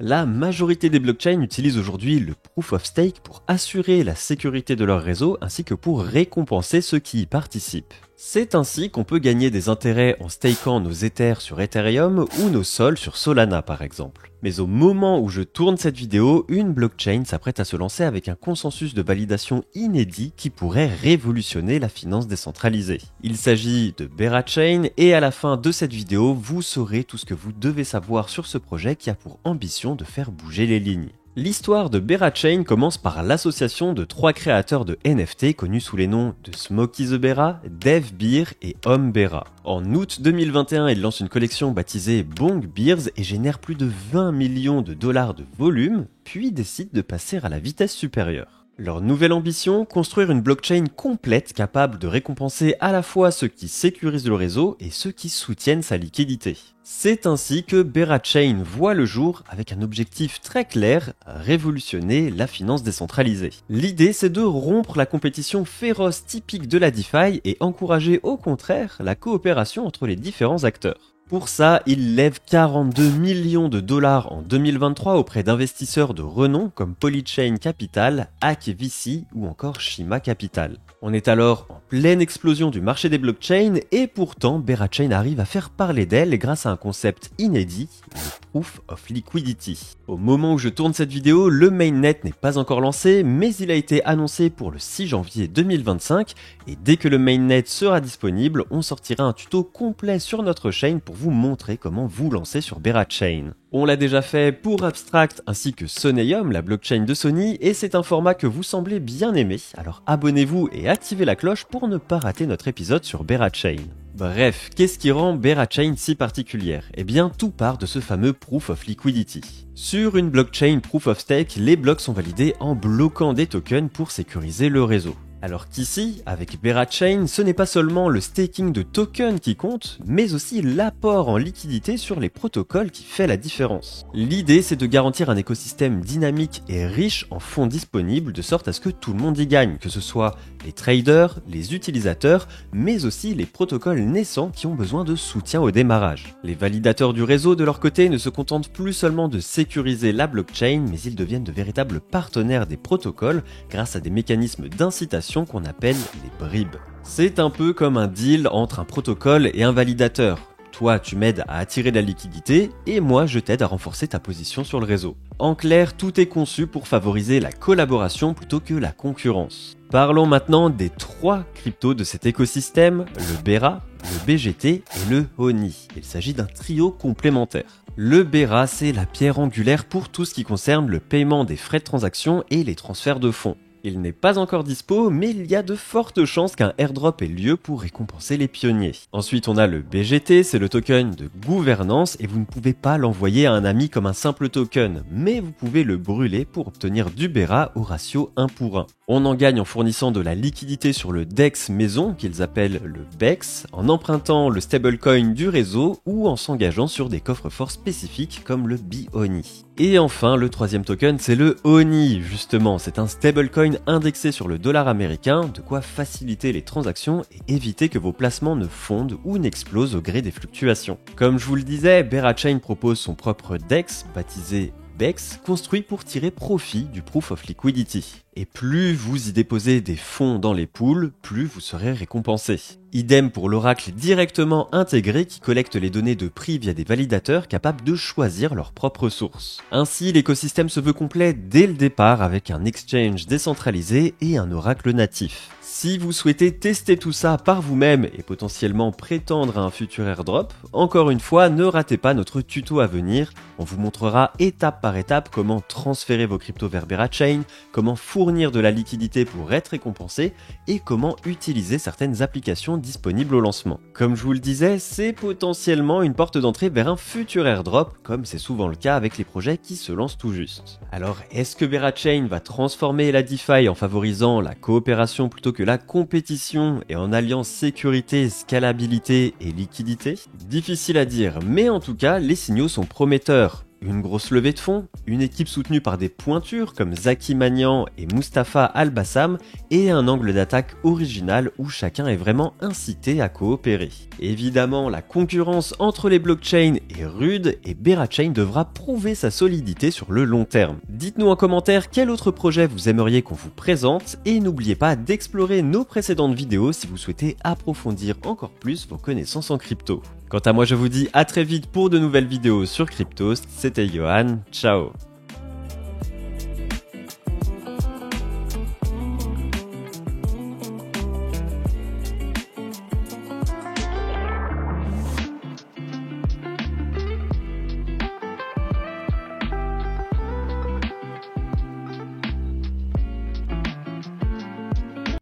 La majorité des blockchains utilisent aujourd'hui le Proof of Stake pour assurer la sécurité de leur réseau ainsi que pour récompenser ceux qui y participent. C'est ainsi qu'on peut gagner des intérêts en stakant nos Ethers sur Ethereum ou nos Sol sur Solana par exemple. Mais au moment où je tourne cette vidéo, une blockchain s'apprête à se lancer avec un consensus de validation inédit qui pourrait révolutionner la finance décentralisée. Il s'agit de Berachain et à la fin de cette vidéo, vous saurez tout ce que vous devez savoir sur ce projet qui a pour ambition de faire bouger les lignes. L'histoire de Berachain commence par l'association de 3 créateurs de NFT connus sous les noms de Smokey the Bera, Dev Beer et Om Bera. En août 2021, ils lancent une collection baptisée Bong Beers et génèrent plus de 20 millions de dollars de volume, puis décident de passer à la vitesse supérieure. Leur nouvelle ambition, construire une blockchain complète capable de récompenser à la fois ceux qui sécurisent le réseau et ceux qui soutiennent sa liquidité. C'est ainsi que Berachain voit le jour avec un objectif très clair, révolutionner la finance décentralisée. L'idée, c'est de rompre la compétition féroce typique de la DeFi et encourager au contraire la coopération entre les différents acteurs. Pour ça, il lève 42 millions de dollars en 2023 auprès d'investisseurs de renom comme Polychain Capital, Hack VC ou encore Shima Capital. On est alors en pleine explosion du marché des blockchains et pourtant Berachain arrive à faire parler d'elle grâce à un concept inédit, le Proof of Liquidity. Au moment où je tourne cette vidéo, le mainnet n'est pas encore lancé, mais il a été annoncé pour le 6 janvier 2025 et dès que le mainnet sera disponible, on sortira un tuto complet sur notre chaîne pour vous montrer comment vous lancer sur Berachain. On l'a déjà fait pour Abstract ainsi que Soneum, la blockchain de Sony, et c'est un format que vous semblez bien aimer, alors abonnez-vous et activez la cloche pour ne pas rater notre épisode sur Berachain. Bref, qu'est-ce qui rend Berachain si particulière? Eh bien, tout part de ce fameux Proof of Liquidity. Sur une blockchain Proof of Stake, les blocs sont validés en bloquant des tokens pour sécuriser le réseau. Alors qu'ici, avec Berachain, ce n'est pas seulement le staking de tokens qui compte, mais aussi l'apport en liquidité sur les protocoles qui fait la différence. L'idée, c'est de garantir un écosystème dynamique et riche en fonds disponibles de sorte à ce que tout le monde y gagne, que ce soit les traders, les utilisateurs, mais aussi les protocoles naissants qui ont besoin de soutien au démarrage. Les validateurs du réseau, de leur côté, ne se contentent plus seulement de sécuriser la blockchain, mais ils deviennent de véritables partenaires des protocoles grâce à des mécanismes d'incitation qu'on appelle les bribes. C'est un peu comme un deal entre un protocole et un validateur. Toi, tu m'aides à attirer de la liquidité et moi, je t'aide à renforcer ta position sur le réseau. En clair, tout est conçu pour favoriser la collaboration plutôt que la concurrence. Parlons maintenant des 3 cryptos de cet écosystème, le Bera, le BGT et le Oni. Il s'agit d'un trio complémentaire. Le Bera, c'est la pierre angulaire pour tout ce qui concerne le paiement des frais de transaction et les transferts de fonds. Il n'est pas encore dispo, mais il y a de fortes chances qu'un airdrop ait lieu pour récompenser les pionniers. Ensuite, on a le BGT, c'est le token de gouvernance et vous ne pouvez pas l'envoyer à un ami comme un simple token, mais vous pouvez le brûler pour obtenir du Bera au ratio 1 pour 1. On en gagne en fournissant de la liquidité sur le DEX maison, qu'ils appellent le BEX, en empruntant le stablecoin du réseau ou en s'engageant sur des coffres-forts spécifiques comme le BONI. Et enfin, le 3e token, c'est le ONI, justement, c'est un stablecoin indexé sur le dollar américain, de quoi faciliter les transactions et éviter que vos placements ne fondent ou n'explosent au gré des fluctuations. Comme je vous le disais, Berachain propose son propre DEX, baptisé BEX, construit pour tirer profit du Proof of Liquidity. Et plus vous y déposez des fonds dans les pools, plus vous serez récompensé. Idem pour l'oracle directement intégré qui collecte les données de prix via des validateurs capables de choisir leur propre source. Ainsi, l'écosystème se veut complet dès le départ avec un exchange décentralisé et un oracle natif. Si vous souhaitez tester tout ça par vous-même et potentiellement prétendre à un futur airdrop, encore une fois, ne ratez pas notre tuto à venir. On vous montrera étape par étape comment transférer vos cryptos vers Berachain, comment fournir de la liquidité pour être récompensé et comment utiliser certaines applications disponibles au lancement. Comme je vous le disais, c'est potentiellement une porte d'entrée vers un futur airdrop, comme c'est souvent le cas avec les projets qui se lancent tout juste. Alors, est-ce que Berachain va transformer la DeFi en favorisant la coopération plutôt que la compétition et en alliant sécurité, scalabilité et liquidité? Difficile à dire, mais en tout cas, les signaux sont prometteurs. une grosse levée de fonds, une équipe soutenue par des pointures comme Zaki Magnan et Mustapha Al-Bassam, et un angle d'attaque original où chacun est vraiment incité à coopérer. Évidemment, la concurrence entre les blockchains est rude et Berachain devra prouver sa solidité sur le long terme. Dites-nous en commentaire quel autre projet vous aimeriez qu'on vous présente et n'oubliez pas d'explorer nos précédentes vidéos si vous souhaitez approfondir encore plus vos connaissances en crypto. Quant à moi, je vous dis à très vite pour de nouvelles vidéos sur Cryptost. C'était Johan, ciao.